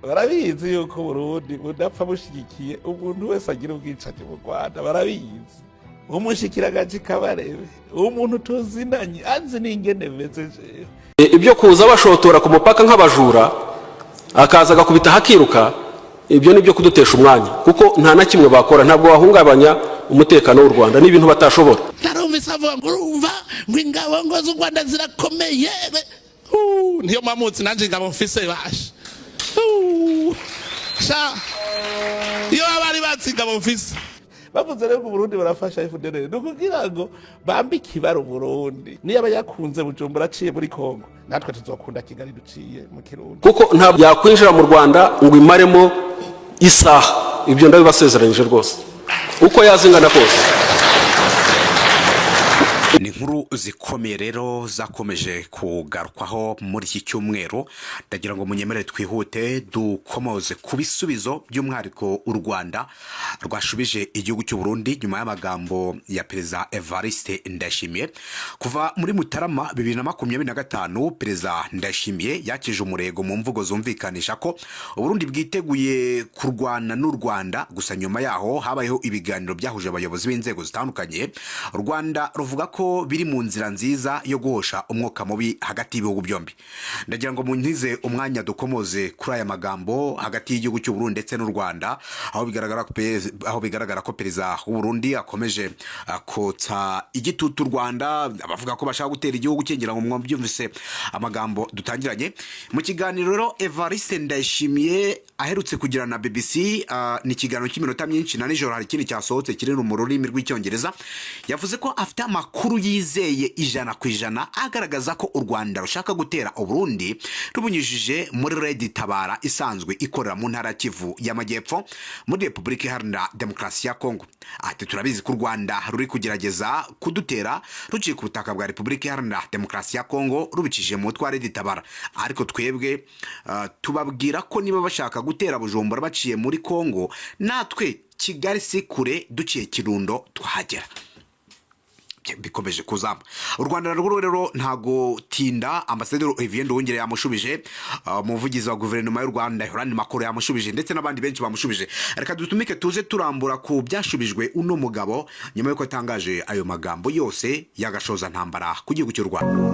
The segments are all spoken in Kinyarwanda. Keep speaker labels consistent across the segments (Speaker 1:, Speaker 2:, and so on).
Speaker 1: barabizi yuko Burundi budapfa bushigikiye umuntu wese agira ubwicanyi mu Rwanda, barabizi. Umushikiragaji Kabarebe umuntu tuzinanye azi n'ingene bimeze je.
Speaker 2: Ibyo kuza bashotora ku mupaka nk'abajura akaza gakubita hakiruka, ibyo nibyo kudutesha umwanya kuko nta na kimwe bakora, ntabwo wahungabanya umutekano w'u Rwanda n'ibintu batashobora.
Speaker 1: Narumvise avuga ngo urumva ngo ingabo ngo z'u Rwanda zirakomeye, niyo mamutsi nanje ngabo mfise basha. Sha iyo abari batsinga mu mfise bavuze rero Burundi barafasha FDL nukugira ngo bambike ibaro Burundi niyo abayakunze Bujumbura aciye muri Kongo natwe tuzokunda Kigali duciye mu Kirundi
Speaker 2: kuko ntabwo yakwinjira mu Rwanda ngo imaremo isaha. Ibyo ndabibasezeranyije rwose uko yazingana kose.
Speaker 3: Ni nkuru zikomeye rero zakomeje kugarukwaho muri iki cyumweru. Ndagira ngo munyemere twihute dukomoze ku bisubizo by'umwihariko u Rwanda rwashubije igihugu cy'u Burundi nyuma y'amagambo ya Perezida Evariste Ndayishimiye. Kuva muri Mutarama 2025 Perezida Ndayishimiye yakije umurego mu mvugo zumvikanisha ko u Burundi bwiteguye kurwana n'u Rwanda. Gusa nyuma yaho habayeho ibiganiro byahuje abayobozi b'inzego zitandukanye. U Rwanda ruvuga ko biri mu nzira nziza yo guhosha umwuka mubi hagati y'ibihugu byombi. Ndagira ngo muntize umwanya dukomoze kuri aya magambo hagati y'igihugu cy'u Burundi ndetse n'u Rwanda, aho bigaragara ko Perezida w'u Burundi akomeje kotsa igitutu Rwanda, abavuga ko bashaka gutera igihugu cyengera ngo mwumvise amagambo dutangiranye. Mu kiganiro rero Evariste Ndayishimiye aherutse kugira na BBC, ni kiganiro cy'iminota myinshi na nijoro hari ikindi cyasohotse kiri mu rurimi rw'icyongereza, yavuze ko afite amakuru yizeye 100% agaragaza ko u Rwanda rushaka gutera u Burundi rubunyujije muri Red Tabara isanzwe ikorera mu ntara Kivu y'Amajyepfo muri Republika Iharanira Demokarasi ya Kongo. Ati turabizi ko u Rwanda ruri kugerageza kudutera ruciye ku butaka bwa Republika Iharanira Demokarasi ya Kongo rubicishije mu twa Red Tabara, ariko twebwe tubabwira ko niba bashaka gutera Bujumbura baciye muri Kongo, natwe Kigali si kure duciye Kirundo twahagera. Bikomeje kuzamba. U Rwanda rero ntago tinda. Ambasaderi Yongeye yamushubije, umuvugizi wa guverinoma y'u Rwanda Urwanda makuru yamushubije, ndetse n'abandi benshi bamushubije. Reka dutumike tuze turambura ku byashubijwe uno mugabo nyuma yuko atangaje ayo magambo yose yagashoza ntambara ku gihugu cy'u Rwanda.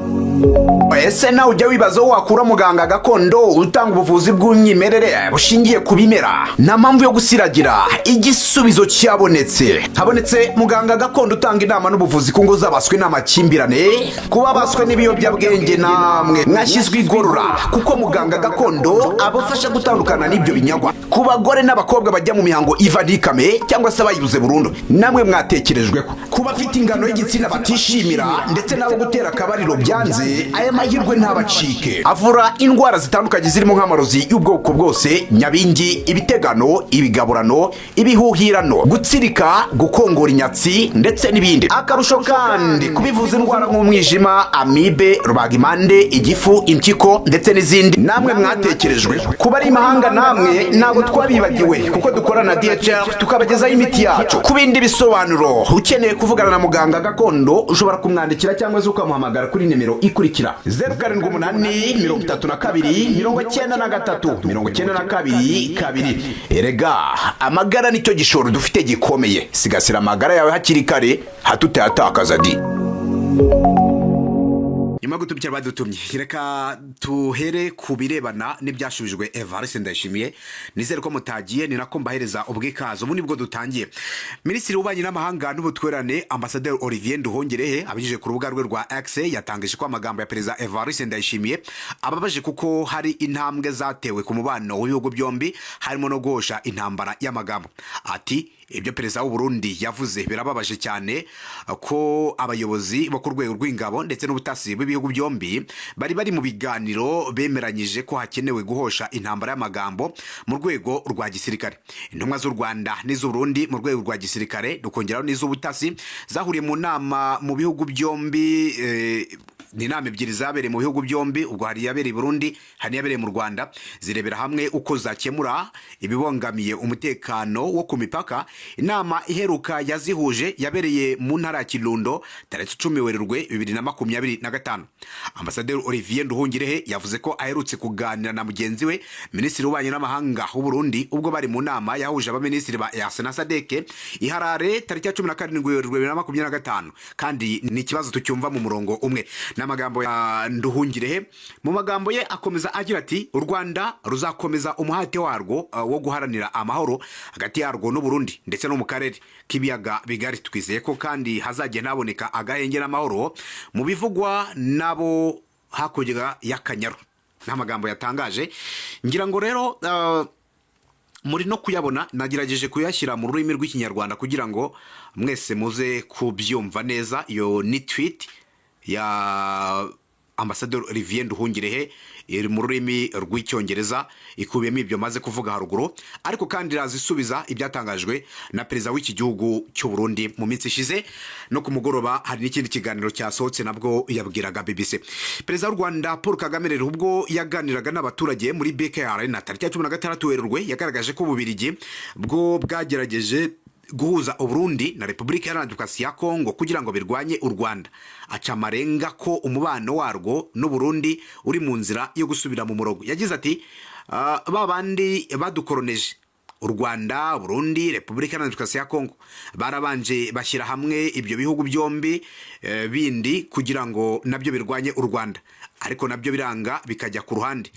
Speaker 4: Ese nawe ujya wibaza wakura muganga gakondo utanga ubuvuzi bw'umwimerere bushingiye ku bimera nta mpamvu yo gusiragira? Igisubizo cyabonetse. Habonetse muganga gakondo utanga inama n'ubuvuzi ku ngo z'abaswe n'amakimbirane, kuba baswe n'ibiyobyabwenge namwe mwashyizwe igorora, kuko muganga gakondo abafasha gutandukana n'ibyo binyagwa. Ku bagore n'abakobwa bajya mu mihango iva ntikame cyangwa se bayibuze burundu, namwe mwatekerejweho. Ku bafite ingano y'igitsina batishimira ndetse n'abo gutera akabariro byanze, aya mahirwe ntabacike. Avura indwara zitandukanye zirimo nk'amarozi y'ubwoko bwose, nyabingi, ibitegano, ibigaburano, ibihuhirano, gutsirika, gukongora inyatsi ndetse n'ibindi. Akarusho kandi kubivuza indwara nk'umwijima, amibe, rubagimpande, igifu, impyiko ndetse n'izindi, namwe mwatekerejwe. Kuba ari imahanga namwe ntabwo twabibagiwe, kuko dukorana na DHL tukabagezaho imiti yacu. Ku bindi bisobanuro ukeneye kuvugana na muganga gakondo ushobora kumwandikira cyangwa se ukamuhamagara kuri nimero ikurikira 0782329392. Erega amagara nicyo gishoro dufite gikomeye. Sigasira amagara yawe hakiri kare hatutayatakaza di.
Speaker 3: Nyuma gutubikira badutumye, reka tuhere kubirebana n'ibyashubijwe Evariste Ndayishimiye. Nizere ko mutagiye, ni nako mbahereza ubwikazo. Ubu nibwo dutangiye. Minisitiri w'ububanyi n'amahanga n'ubutwererane Ambasaderi Yongeye abijije ku rubuga rwe rwa X yatangaje ko amagambo ya Perezida Evariste Ndayishimiye ababaje kuko hari intambwe zatewe ku mubano w'ibihugu byombi, harimo no guhosha intambara y'amagambo. Ati ibyo Perezida w'u Burundi yavuze birababaje cyane ko abayobozi bo ku rwego rw'ingabo ndetse n'ubutasi bw'ibihugu byombi bari mu biganiro bemeranyije ko hakenewe guhosha intambara y'amagambo mu rwego rwa gisirikare. Intumwa z'u Rwanda n'iz'u Burundi mu rwego rwa gisirikare dukongeraho n'iz'ubutasi zahuriye mu nama mu bihugu byombi. Ni inama ebyiri zabereye mu bihugu byombi, ubwo hari yabereye Burundi, hari yabereye mu Rwanda, zirebera hamwe uko zakemura ibibongamiye umutekano wo ku mipaka, inama iheruka yazihuje yabereye mu ntara ya Kirundo tariki 10 Werurwe 2025. Ambasaderi Olivier Nduhungirehe yavuze ko aherutse kuganira na mugenzi we Minisitiri w'Ububanyi n'Amahanga w'Uburundi ubwo bari mu nama yahuje abaminisitiri ba EAC na SADC iharare tariki 17 Werurwe 2025, kandi ni ikibazo tucyumva mu murongo umwe. N'amagambo ya Nduhungirehe, mu magambo ye akomeza agira ati u Rwanda ruzakomeza umuhate warwo wo guharanira amahoro hagati yarwo n'Uburundi ndetse no mu karere k'ibiyaga bigari. Twizeye ko kandi hazagenda haboneka agahenge n'amahoro mu bivugwa nabo hakurya y'Akanyaru. N'amagambo yatangaje, ngira ngo rero muri no kuyabona nagerageje kuyashyira mu rurimi rw'Ikinyarwanda kugira ngo mwese muze kubyumva neza. Iyo ni tweet ya Ambasaderi Olivier Nduhungirehe iri mu rurimi rw'Icyongereza ikubiyemo ibyo maze kuvuga haruguru, ariko kandi razisubiza ibyatangajwe na perezida w'iki gihugu cy'u Burundi mu minsi ishize. No ku mugoroba hari n'ikindi kiganiro cyasohotse nabwo yabwiraga BBC. Perezida w'u Rwanda Paul Kagame rero ubwo yaganiraga n'abaturage muri BKR na tariki 16 Werurwe yagaragaje ko Ububiligi bwo bwagerageje guhuza Uburundi na Repubulika Iharanira Demokarasi ya Kongo kugira ngo birwanye u Rwanda. Aca amarenga ko umubano warwo n'Uburundi uri mu nzira yo gusubira mu murongo. Yagize ati babandi badukoroneje u Rwanda, Burundi, Repubulika Iharanira Demokarasi ya Kongo barabanje bashyira hamwe ibyo bihugu byombi bindi kugira ngo nabyo birwanye u Rwanda, ariko nabyo biranga bikajya ku ruhande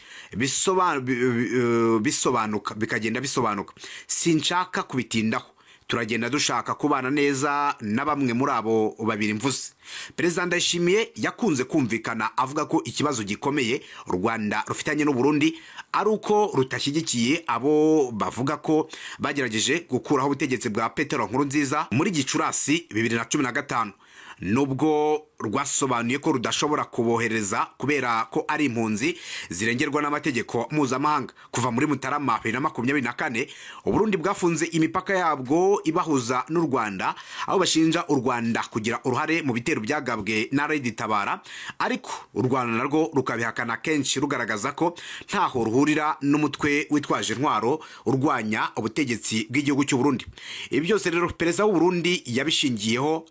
Speaker 3: bisobanuka bikagenda bisobanuka. Sinshaka kubitindaho, turagenda dushaka kubana neza na bamwe muri abo babiri mvuze. Perezida Ndayishimiye yakunze kumvikana avuga ko ikibazo gikomeye u Rwanda rufitanye n'u Burundi ari uko rutashyigikiye abo bavuga ko bagerageje gukuraho ubutegetsi bwa Petero Nkurunziza muri Gicurasi 2015, nubwo rwasobanuye ko rudashobora kubohereza kubera ko ari impunzi zirengerwa n'amategeko mpuzamahanga. Kuva muri Mutarama 2024 Uburundi bwafunze imipaka yabwo ibahuza n'u Rwanda, aho bashinja u Rwanda kugira uruhare mu bitero byagabwe na Red Tabara, ariko u Rwanda narwo rukabihakana kenshi rugaragaza ko ntaho ruhurira n'umutwe witwaje intwaro urwanya ubutegetsi bw'igihugu cy'u Burundi. Ibi byose rero perezida w'u Burundi yabishingiyeho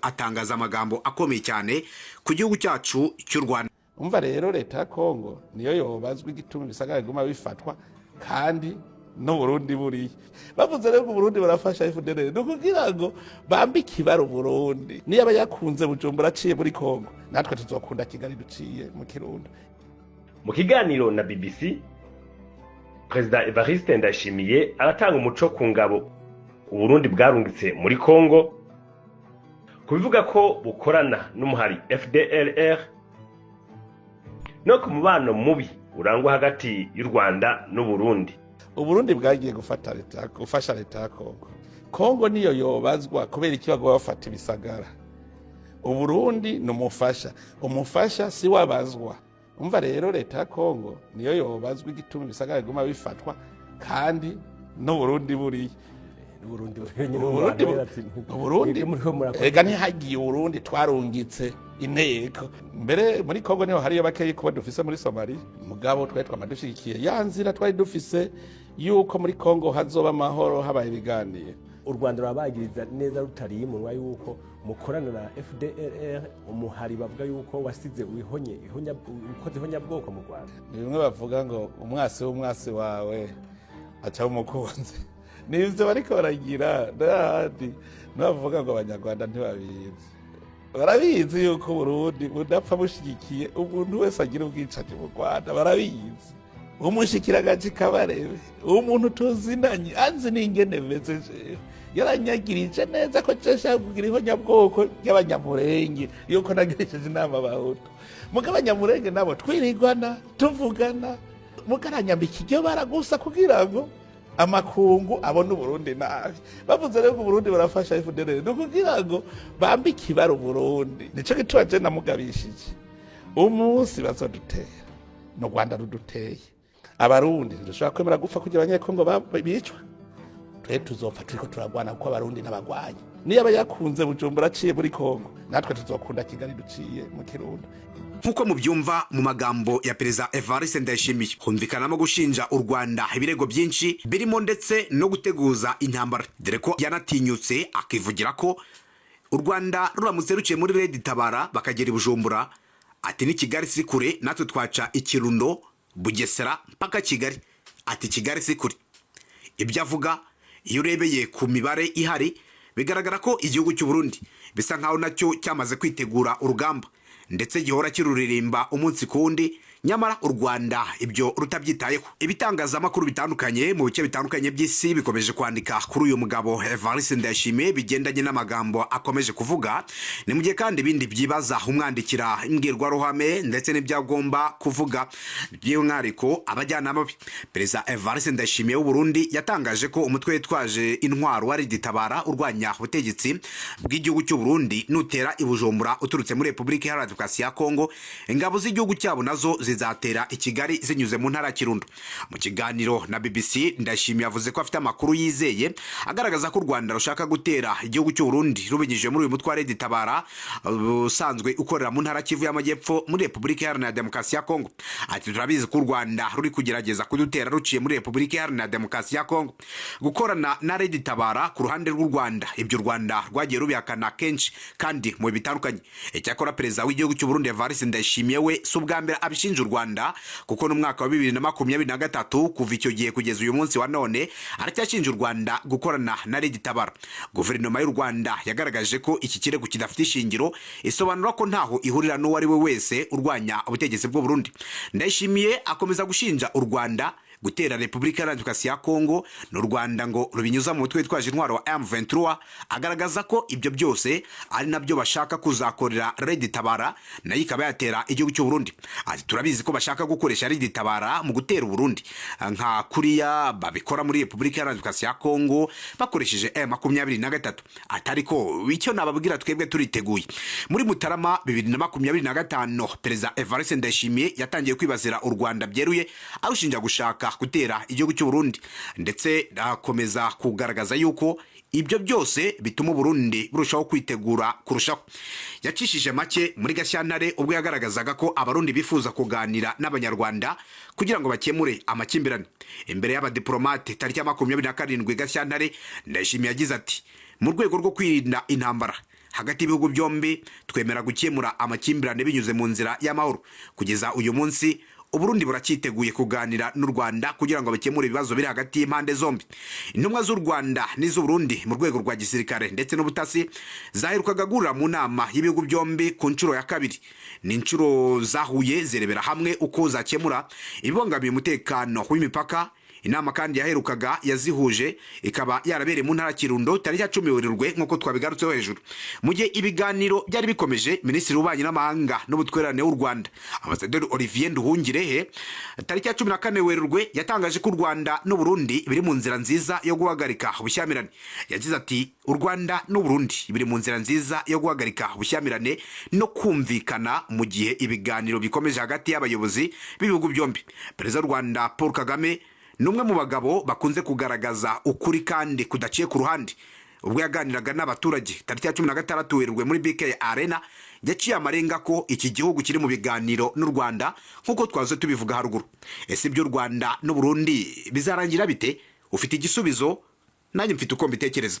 Speaker 3: atangaza amagambo akomeye cyane ku gihugu cyacu cy'u Rwanda.
Speaker 1: Umva rero leta ya Kongo niyo yobazwa igituma bisagara guma bifatwa kandi no Burundi buri bavuze rero Burundi barafasha FDL kugira ngo bambike ibaro Burundi niyo abayakunze Bujumbura aciye muri Kongo natwe tuzokunda Kigali duciye mu Kirundo.
Speaker 5: Mu kiganiro na BBC President Evariste Ndayishimiye aratanga umuco ku ngabo Uburundi bwarungitse muri Kongo, kubivuga ko bukorana n'umuhari FDLR no ku mubano mubi urangwa hagati y'u Rwanda n'u Burundi.
Speaker 1: Uburundi bwagiye gufasha leta ya Kongo. Kongo niyo yobazwa kubera ikibago bafata ibisagara. Uburundi numufasha, umufasha si wabazwa. Umva rero leta ya Kongo niyo yobazwa igituma ibisagara guma bifatwa kandi no Burundi buri Burundi ega ntihagiye Burundi twarungitse inteko mbere muri Kongo niho hariyo bakeyi kuba dufise muri Somalia, mugabo twe twamadushikiye yanzira twari dufise yuko muri Kongo hazoba amahoro habaye ibiganiro.
Speaker 6: U Rwanda rurabagiriza neza rutari imunwa yuko mukorana na FDLR, umuhari bavuga yuko wasize ukoze ihonyabwoko mu Rwanda.
Speaker 1: Ni bimwe bavuga ngo umwasi wawe aca umukunzi. Nivyo bariko baragira ndahandi navuga ngo abanyarwanda ntibabizi. Barabizi yuko Burundi budapfa bushigikiye umuntu wese agira ubwicanyi mu Rwanda, barabizi. Umushikiragaji Kabarebe umuntu tuzinanye anzi n'ingene beze yaranyagirije neza ko cesha kugira ihonyabwoko y'abanyamurenge yuko nagirisheje inama bahutu. Mugabanyamurenge nabo twirigwana tuvugana mugaranyambika iryo baragusa kugira ngo amakungu abone Burundi nabi. Bavuze rero Burundi barafasha FDL kugira ngo bambike ibaro Burundi. Nico gituma je namugabishije umunsi bazodutera no Rwanda ruduteye abarundi dushaka kwemera gupfa kugira abanyekongo bicwa. Twe tuzopfa turiko turagwana kuko abarundi n'abagwanyi. niyo aba yakunze bujumbura aciye muri kongo natwe tuzokunda kigali duciye mu kirundo.
Speaker 3: nk'uko mubyumva mu magambo ya perezida Evariste Ndayishimiye humvikanamo gushinja u Rwanda ibirego byinshi birimo ndetse no guteguza intambara, dore ko yanatinyutse akivugira ko u Rwanda ruramutse ruciye muri Red Tabara bakagera i Bujumbura ati ni Kigali si kure, natwe twaca ikirundo Bugesera mpaka Kigali, ati Kigali si kure. Ibyo avuga iyo urebeye ku mibare ihari bigaragara ko igihugu cy'u Burundi bisa nkaho nacyo cyamaze kwitegura urugamba ndetse gihora kiruririmba umunsi ku wundi, nyamara u Rwanda ibyo rutabyitayeho. Ibitangazamakuru bitandukanye mu bice bitandukanye by'isi bikomeje kwandika kuri uyu mugabo Evariste Ndayishimiye bigendanye n'amagambo akomeje kuvuga, ni mu gihe kandi ibindi byibaza umwandikira imbwirwaruhame ndetse n'ibyagomba kuvuga by'umwihariko abajyanama be. Perezida Evariste Ndayishimiye w'u Burundi yatangaje ko umutwe witwaje intwaro wari Tabara urwanya ubutegetsi bw'igihugu cy'u Burundi nutera i Bujumbura uturutse muri Repubulika Iharanira Demokarasi ya Kongo, ingabo z'igihugu cyabo nazo zizatera i Kigali zinyuze mu ntara Kirundo. Mu kiganiro na BBC Ndayishimiye yavuze ko afite amakuru yizeye agaragaza ko u Rwanda rushaka gutera igihugu cy'u Burundi rubinyujije muri uyu mutwe wa Tabara usanzwe ukorera mu ntara Kivu y'Amajyepfo muri Repubulika Iharanira Demokarasi ya Kongo. Ati turabizi ko u Rwanda ruri kugerageza kudutera ruciye muri Repubulika Iharanira Demokarasi ya Kongo. Gukorana na Red Tabara ku ruhande rw'u Rwanda, ibyo u Rwanda rwagiye rubihakana kenshi kandi mu bitandukanye. Icyakora perezida w'igihugu cy'u Burundi Evariste Ndayishimiye we si ubwa mbere abishinja u Rwanda, kuko no mwaka wa 2023 kuva icyo gihe kugeza uyu munsi wa none aracyashinja u Rwanda gukorana na Red Tabara. Guverinoma y'u Rwanda yagaragaje ko iki kirego kidafite ishingiro, isobanura ko ntaho ihurira n'uwari we wese urwanya ubutegetsi bw'u Burundi. Ndayishimiye akomeza gushinja u Rwanda gutera Repubulika Iharanira Demokarasi ya Kongo n'u Rwanda ngo rubinyuza mu mutwe witwaje intwaro wa M23, agaragaza ko ibyo byose ari nabyo bashaka kuzakorera Red Tabara nayo ikaba yatera igihugu cy'u Burundi. Ati turabizi ko bashaka gukoresha Red Tabara mu gutera u Burundi nka kuriya babikora muri Repubulika Iharanira Demokarasi ya Kongo bakoresheje M23. Atari ko icyo nababwira twebwe turiteguye. Muri Mutarama 2025 perezida Evariste Ndayishimiye yatangiye kwibasira u Rwanda byeruye arushinja gushaka gutera igihugu cy'u Burundi, ndetse akomeza kugaragaza yuko ibyo byose bituma Burundi burushaho kwitegura kurushaho. Yacishije make muri Gashyantare ubwo yagaragazaga ko abarundi bifuza kuganira n'abanyarwanda kugira ngo bakemure amakimbirane. Imbere y'abadiplomate tariki ya 27 Gashyantare, Ndayishimiye yagize ati mu rwego rwo kwirinda intambara hagati y'ibihugu byombi twemera gukemura amakimbirane binyuze mu nzira y'amahoro. Kugeza uyu munsi Uburundi buracyiteguye kuganira n'u Rwanda kugira ngo bakemure ibibazo biri hagati y'impande zombi. Intumwa z'u Rwanda n'iz'u Burundi mu rwego rwa gisirikare ndetse n'ubutasi zaherukaga gurira mu nama y'ibihugu byombi ku nshuro ya kabiri. Ni inshuro zahuye zirebera hamwe uko zakemura ibibangamiye umutekano w'imipaka. Inama kandi yaherukaga yazihuje ikaba yarabereye mu ntara Kirundo tariki ya 10 Werurwe nk'uko twabigarutseho hejuru. Mu gihe ibiganiro byari bikomeje, Minisitiri w'Ububanyi n'Amahanga n'Ubutwererane w'u Rwanda Ambasaderi Olivier Nduhungirehe tariki ya 14 Werurwe yatangaje ko u Rwanda n'u Burundi biri mu nzira nziza yo guhagarika ubushyamirane. Yagize ati u Rwanda n'u Burundi biri mu nzira nziza yo guhagarika ubushyamirane no kumvikana mu gihe ibiganiro bikomeje hagati y'abayobozi b'ibihugu byombi. Perezida w'u Rwanda Paul Kagame numwe mu bagabo bakunze kugaragaza ukuri kandi kudaciye ku ruhande. Ubwo yaganiraga n'abaturage tariki ya 16 Werurwe muri BK Arena, yaciye amarenga ko iki gihugu kiri mu biganiro n'u Rwanda nk'uko twaze tubivuga haruguru. Ese ibyo u Rwanda n'u Burundi bizarangira bite? Ufite igisubizo? Nanjye mfite uko mbitekereza.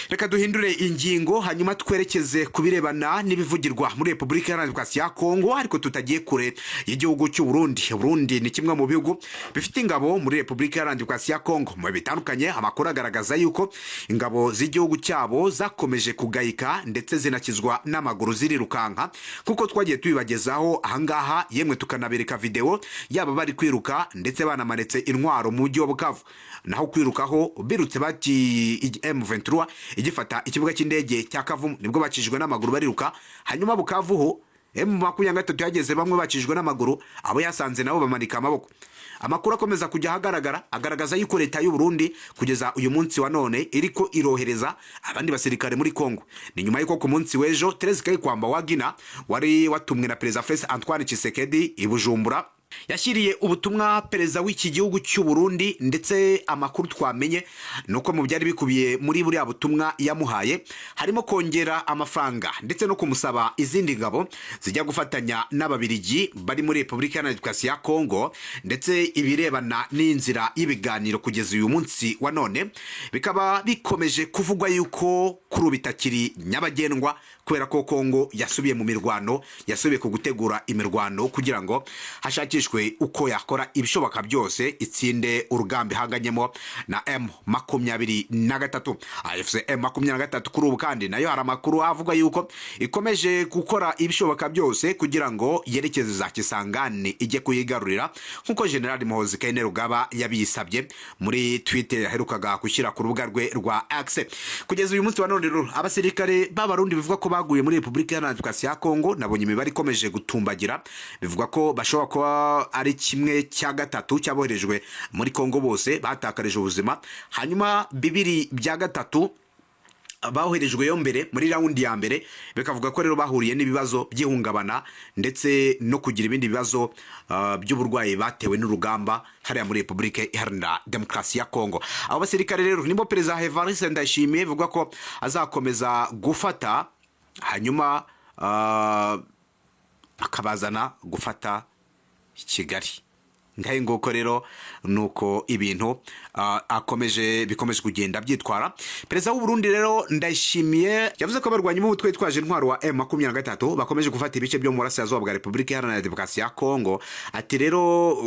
Speaker 3: Reka duhindure ingingo hanyuma twerekeze kubirebana n'ibivugirwa muri Repubulika Iharanira Demokarasi ya Kongo, ariko tutagiye kure y'igihugu cy'u Burundi. Burundi ni kimwe mu bihugu bifite ingabo muri Repubulika Iharanira Demokarasi ya Kongo. Mu bitandukanye amakuru agaragaza yuko ingabo z'igihugu cyabo zakomeje kugayika ndetse zinakizwa n'amaguru zirirukanka kuko twagiye tubibagezaho ahangaha, yemwe tukanabereka video yaba bari kwiruka ndetse banamanetse intwaro mu mujyi wa Bukavu. Naho kwirukaho birutse bati M23 igifata ikibuga cy'indege cya Kavumu nibwo bakijwe n'amaguru bariruka. Hanyuma Bukavu ho M23 yageze bamwe bakijwe n'amaguru, abo yasanze nabo bamanika amaboko. Amakuru akomeza kujya agaragaza yuko leta y'u Burundi kugeza uyu munsi wa none iriko irohereza abandi basirikare muri Kongo. Ni nyuma yuko ku munsi w'ejo Teresa Kayikwamba wa Guinea wari watumwe na Perezida Felix Antoine Tshisekedi i Bujumbura yashyiriye ubutumwa perezida w'iki gihugu cy'u Burundi, ndetse amakuru twamenye nuko mu byari bikubiye muri buriya butumwa yamuhaye harimo kongera amafaranga ndetse no kumusaba izindi ngabo zijya gufatanya n'ababirigi bari muri Repubulika Iharanira Demokarasi ya Kongo, ndetse ibirebana n'inzira y'ibiganiro kugeza uyu munsi wa none bikaba bikomeje kuvugwa yuko kuri ubu bitakiri nyabagendwa, kubera ko Kongo yasubiye mu mirwano, yasubiye ku gutegura imirwano kugira ngo hashakishwe uko yakora ibishoboka byose itsinde urugamba ihanganyemo na M23. AFC M23 kuri ubu kandi nayo hari amakuru avuga yuko ikomeje gukora ibishoboka byose kugira ngo yerekeze za Kisangani ijye kuyigarurira, nkuko General Muhoozi Kainerugaba yabisabye muri Twitter yaherukaga gushyira ku rubuga rwe rwa X. Kugeza uyu munsi wa none rero abasirikare b'abarundi bivuga ko baguye muri Repubulika Iharanira Demokarasi ya Kongo nabonye imibare ikomeje gutumbagira, bivuga ko bashobora kuba ari 1/3 cyaboherejwe muri Kongo bose batakarije ubuzima, hanyuma 2/3 bahoherejweyo mbere muri raundi ya mbere, bikavuga ko rero bahuriye n'ibibazo by'ihungabana ndetse no kugira ibindi bibazo by'uburwayi batewe n'urugamba hariya muri Repubulika Iharanira Demokarasi ya Kongo. Abo basirikare rero nibo perezida Evariste Ndayishimiye bivuga ko azakomeza gufata, hanyuma akabazana gufata Kigali. Ngahe nguko rero nuko ibintu bikomeje kugenda byitwara. Perezida w'u Burundi rero Ndayishimiye yavuze ko abarwanyi b'umutwe witwaje intwaro wa M23 bakomeje gufata ibice byo mu burasirazuba bwa Repubulika Iharanira Demokarasi ya Kongo. Ati rero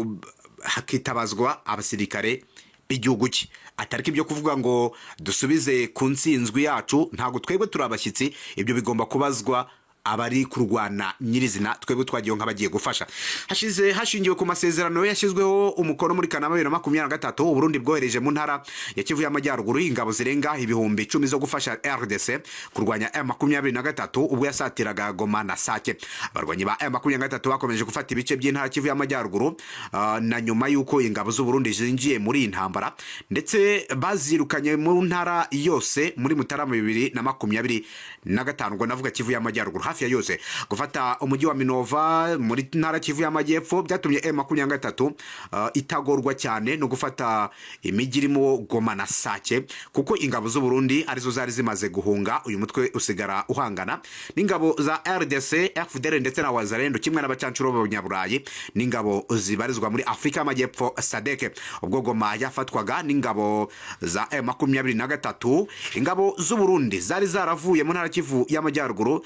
Speaker 3: hakitabazwa abasirikare b'igihugu cye, atariko ibyo kuvuga ngo dusubize ku nsinzwi yacu, ntago twebwe turabashyitsi, ibyo bigomba kubazwa abari kurwana nyirizina, twebwe twagiye nk'abagiye gufasha. Hashingiwe ku masezerano yashyizweho umukono muri Kanama 2023, u Burundi bwohereje mu ntara ya Kivu y'Amajyaruguru ingabo zirenga 10,000 zo gufasha RDC kurwanya M23 ubwo yasatiraga Goma na Sake. Abarwanyi ba M23 bakomeje gufata ibice by'intara Kivu y'Amajyaruguru na nyuma yuko ingabo z'u Burundi zinjiye muri intambara, ndetse bazirukanye mu ntara yose muri Mutarama 2025 ngo navuga Kivu y'Amajyaruguru hafi ya yose. Gufata umujyi wa Minova muri ntara Kivu y'Amajyepfo byatumye M23 itagorwa cyane no gufata imijyi irimo Goma na Sake, kuko ingabo z'u Burundi arizo zari zimaze guhunga, uyu mutwe usigara uhangana n'ingabo za RDC, FDL ndetse na Wazalendo kimwe n'abacancuro b'Abanyaburayi n'ingabo zibarizwa muri Afrika y'Amajyepfo SADC. Ubwo Goma yafatwaga n'ingabo za M23, ingabo z'u Burundi zari zaravuye mu ntara Kivu y'Amajyaruguru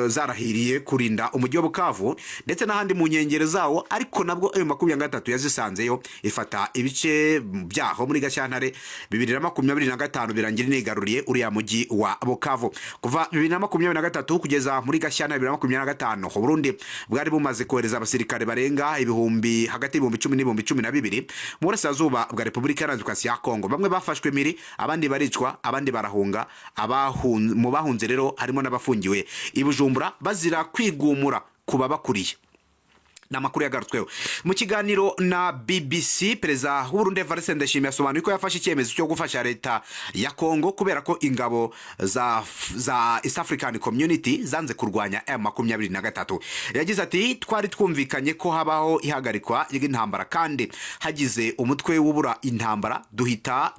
Speaker 3: zarahiriye kurinda umujyi wa Bukavu ndetse n'ahandi mu nkengero zawo, ariko nabwo M23 yazisanzeyo ifata ibice byaho muri Gashyantare 2025 birangira nigaruriye uriya mujyi wa Bukavu. Kuva 2023 kugeza muri Gashyantare 2025 u Burundi bwari bumaze kohereza abasirikare barenga ibihumbi hagati y'ibihumbi 10 n'ibihumbi 12 mu burasirazuba bwa Repubulika Iharanira Demokarasi ya Kongo. Bamwe bafashwe miri, abandi baricwa, abandi barahunga. Mu bahunze rero harimo n'abafungiwe i Bujumbura bazira kwigumura kuba bakuriye. Namakuru yagarutsweho mu kiganiro na BBC. Perezida w'u Burundi Evariste Ndayishimiye yasobanuye ko yafashe icyemezo cyo gufasha leta ya Kongo kubera ko ingabo za East African Community zanze kurwanya M23. Yagize ati twari twumvikanye ko habaho ihagarikwa y'intambara, kandi hagize umutwe w'ubura intambara duhita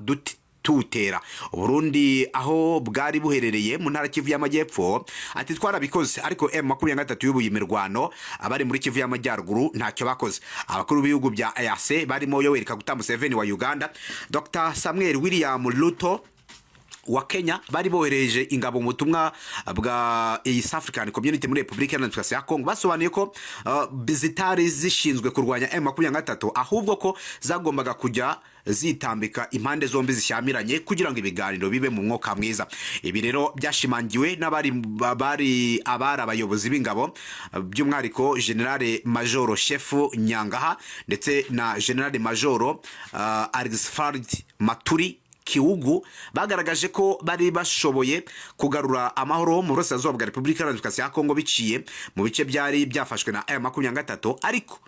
Speaker 3: tutera Burundi aho bwari buherereye mu ntara Kivu y'Amajyepfo. Ati twarabikoze, ariko M23 yubuye imirwano, abari muri Kivu y'Amajyaruguru ntacyo bakoze. Abakuru b'ibihugu bya EAC barimo Yoweri Kaguta Museveni wa Uganda, Dr Samuel William Ruto wa Kenya bari bohereje ingabo mu butumwa bwa East African Community muri Repubulika Iharanira Demokarasi ya Kongo. Basobanuye ko zitari zishinzwe kurwanya M23, ahubwo ko zagombaga kujya zitambika impande zombi zishyamiranye kugira ngo ibiganiro bibe mu mwuka mwiza. Ibi rero byashimangiwe n'abari abayobozi b'ingabo, by'umwariko General Major Chef Nyangaha ndetse na General Major Alexfard Maturi Kiugu. Bagaragaje ko bari bashoboye kugarura amahoro mu burasirazuba bwa Repubulika Iharanira Demokarasi ya Kongo biciye mu bice byari byafashwe na M23, ariko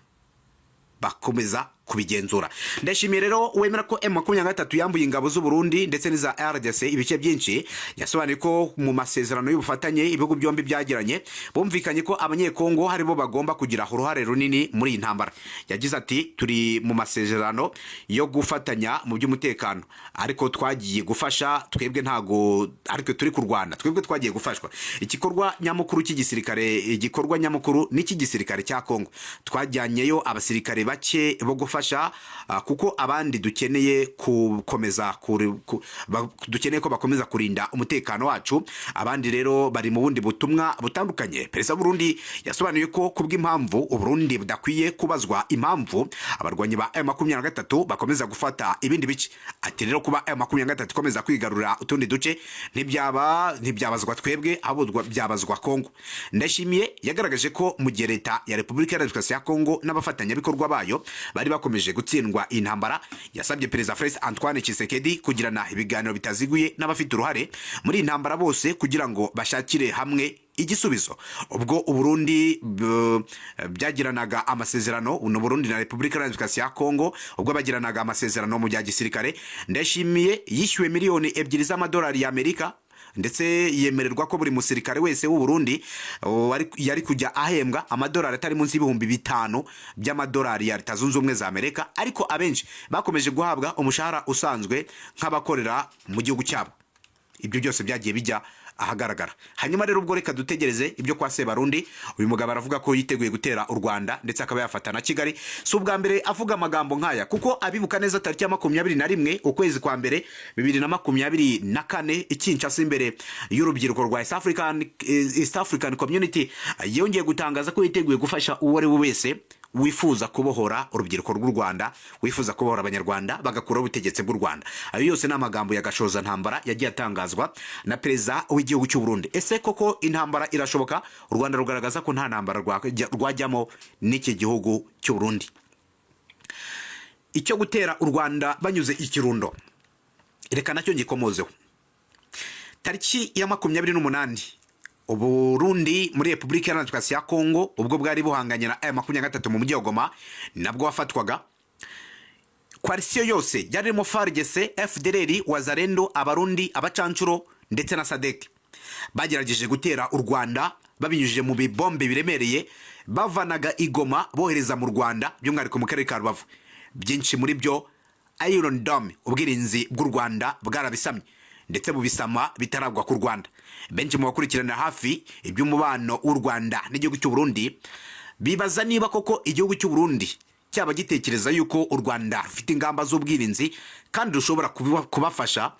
Speaker 3: bakomeza kubigenzura. Ndayishimiye rero wemera ko M23 yambuye ingabo z'u Burundi ndetse n'iza RDC ibice byinshi, yasobanuye ko mu masezerano y'ubufatanye ibihugu byombi byagiranye bumvikanye ko abanyekongo haribo bagomba kugira uruhare runini muri iyi ntambara. Yagize ati turi mu masezerano yo gufatanya mu by'umutekano, ariko twagiye gufasha twebwe, ntago ariko turi kurwana, twebwe twagiye gufashwa. Igikorwa nyamukuru cy'igisirikare, igikorwa nyamukuru n'iki gisirikare cya Kongo, twajyanyeyo abasirikare bake bo gufasha kuko abandi dukeneye gukomeza dukeneye ko bakomeza kurinda umutekano wacu. Abandi rero bari mu bundi butumwa butandukanye. Perezida Burundi yasobanuye ko kubw'impamvu Uburundi budakwiye kubazwa impamvu abarwanyi ba M23 bakomeza gufata ibindi bice. Ati rero kuba M23 ikomeza kwigarurira utundi duce ntibyabazwa twebwe, ahubwo byabazwa Kongo. Ndayishimiye yagaragaje ko mu gihe leta ya Repubulika ya Demokarasi ya Kongo n'abafatanyabikorwa bayo bari bakomeje gutsindwa intambara, yasabye Perezida Felix Antoine Tshisekedi kugirana ibiganiro bitaziguye n'abafite uruhare muri intambara bose kugira ngo bashakire hamwe igisubizo. Ubwo Uburundi byagiranaga amasezerano n'Uburundi na Repubulika ya Demokarasi ya Kongo, ubwo bagiranaga amasezerano mu bya gisirikare, Ndayishimiye yishyuwe miliyoni 2 z'amadolari y'Amerika, ndetse yemererwa ko buri musirikare wese w'u Burundi yari kujya ahembwa amadolari atari munsi y'ibihumbi 5 by'amadolari ya Leta Zunze Ubumwe za Amerika, ariko abenshi bakomeje guhabwa umushahara usanzwe nk'abakorera mu gihugu cyabo. Ibyo byose byagiye bijya ahagaragara. Hanyuma rero ubwo reka dutegereze ibyo kwa Sebarundi. Uyu mugabo aravuga ko yiteguye gutera u Rwanda ndetse akaba yafata na Kigali. Si ubwa mbere avuga amagambo nkaya, kuko abibuka neza tariki ya 21 ukwezi kwa mbere 2024 Kinshasa imbere y'urubyiruko rwa East African Community yongeye gutangaza ko yiteguye gufasha uwo ari we wese wifuza kubohora urubyiruko rw'u Rwanda, wifuza kubohora abanyarwanda bagakuraho ubutegetsi bw'u Rwanda. Ayo yose ni amagambo ya gashoza ntambara yagiye atangazwa na perezida w'igihugu cy'u Burundi. Ese koko intambara irashoboka? U Rwanda rugaragaza ko nta ntambara rwajyamo n'iki gihugu cy'u Burundi. Icyo gutera u Rwanda banyuze ikirundo, reka nacyo ngikomozeho. Tariki ya 28 Uburundi muri Repubulika ya Demokarasi ya Kongo, ubwo bwari buhanganye na M23 mu mujyi wa Goma, nabwo wafatwaga. Koalisiyo yose yarimo FARDC, FDLR, Wazalendo, Abarundi, Abacancuro ndetse na SADC bagerageje gutera u Rwanda babinyujije mu bibombe biremereye bavanaga igoma bohereza mu Rwanda, by'umwihariko mu karere ka Rubavu. Byinshi muri byo Iron Dome, ubwirinzi bw'u Rwanda bwarabisamye ndetse bubisama bitaragwa ku Rwanda. Benshi mu bakurikirana hafi iby'umubano w'u Rwanda n'igihugu cy'u Burundi bibaza niba koko igihugu cy'u Burundi cyaba gitekereza yuko u Rwanda rufite ingamba z'ubwirinzi kandi rushobora kubafasha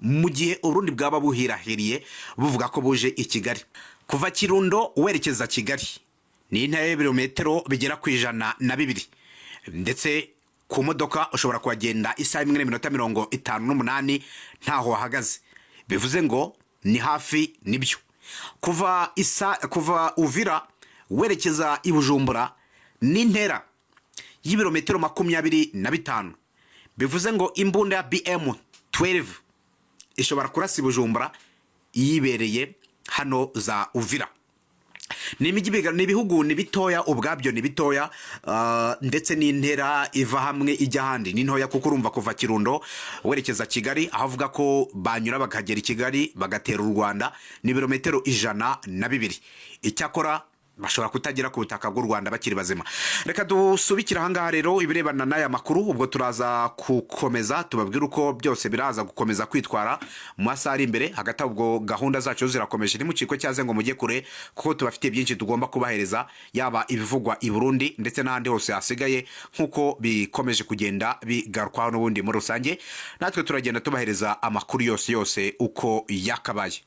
Speaker 3: mu gihe Uburundi bwaba buhirahiriye buvuga ko buje i Kigali. Kuva Kirundo werekeza Kigali ni intera y'ibirometero bigera ku 102, ndetse ku modoka ushobora kuhagenda isaha 1 n'iminota 58 ntaho wahagaze. Bivuze ngo ni hafi nibyo. Kuva Uvira werekeza i Bujumbura ni intera y'ibirometero 25. Bivuze ngo imbunda ya BM12 ishobora kurasa i Bujumbura yibereye hano za Uvira. Ni ibihugu ni bitoya, ubwabyo ni bitoya, ndetse n'intera iva hamwe ijya handi ni ntoya, kuko urumva kuva Kirundo werekeza Kigali ahavuga ko banyura bakagera i Kigali bagatera u Rwanda ni ibirometero 102. Icyakora bashobora kutagira ku butaka bw'u Rwanda bakiri bazima. Reka dusubikira ahangaha rero ibirebana n'aya makuru, ubwo turaza gukomeza tubabwira uko byose biraza gukomeza kwitwara mu masaha ari imbere. Hagati ubwo gahunda zacu zirakomeje, ntimucikwe cyaze ngo mujye kure, kuko tubafite byinshi tugomba kubahereza, yaba ibivugwa i Burundi ndetse n'ahandi hose hasigaye nkuko bikomeje kugenda bigarukwaho n'ubundi muri rusange. Natwe turagenda tubahereza amakuru yose uko yakabaye.